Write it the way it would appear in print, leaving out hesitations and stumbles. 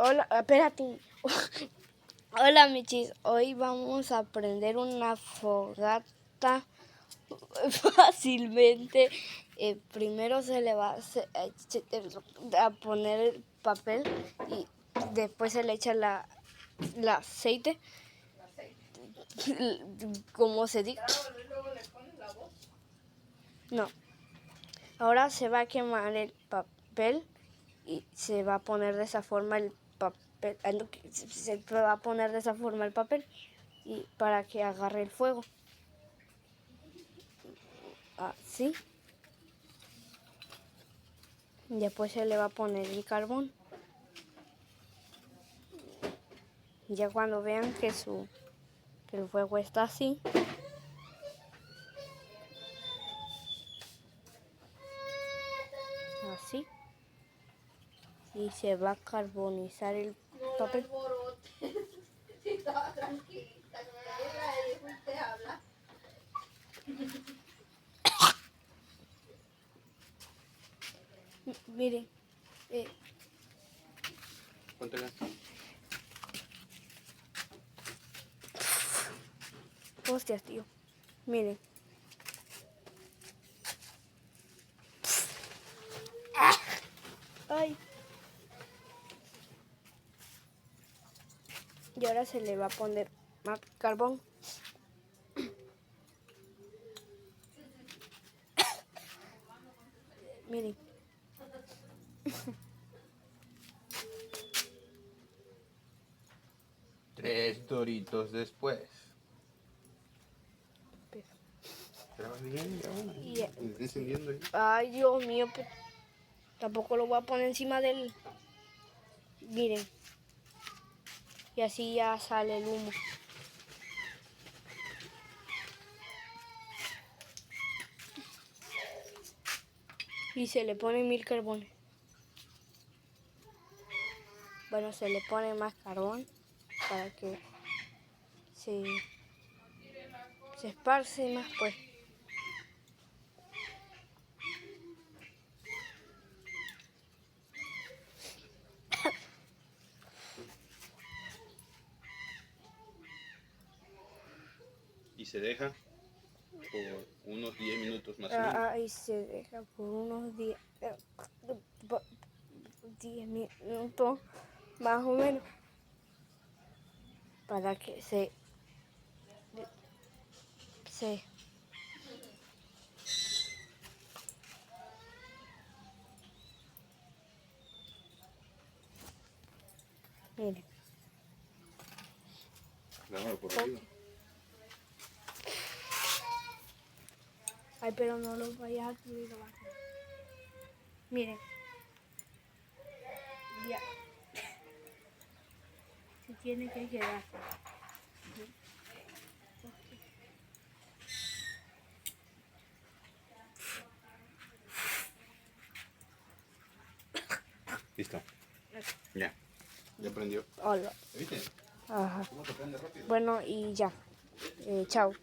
Hola, espérate. Hola, michis. Hoy vamos a prender una fogata fácilmente. Primero se le va a poner el papel y después se le echa el aceite. ¿Cómo se dice? ¿Luego le pones la voz? No. Ahora se va a quemar el papel y se va a poner de esa forma el papel. Se va a poner de esa forma el papel y para que agarre el fuego. Así. Después se le va a poner el carbón. Ya cuando vean que el fuego está así, así, y se va a carbonizar el papel. Sí, estaba tranquilita, Gabriela, y fuiste a hablar. Miren, ¿Cuánto gastó? hostias, tío. Miren. Ay. Y ahora se le va a poner más carbón. Miren. 3 doritos después. ¿Grabas bien? Y, ¿Me está encendiendo ahí? ay, Dios mío, pues, tampoco lo voy a poner encima del... Miren. Y así ya sale el humo. Y se le ponen 1000 carbones. Bueno, se le pone más carbón para que se esparce más, pues. Y se deja por unos 10 minutos más o menos. Y se deja por unos 10 minutos más o menos para que se miren. Claro, por arriba. Ay, pero no lo vayas a subir abajo. Miren. Ya. Se tiene que quedar. Listo. Ya. Ya prendió. Hola. ¿Viste? Ajá. ¿Cómo se prende rápido? Bueno, y ya. Chao.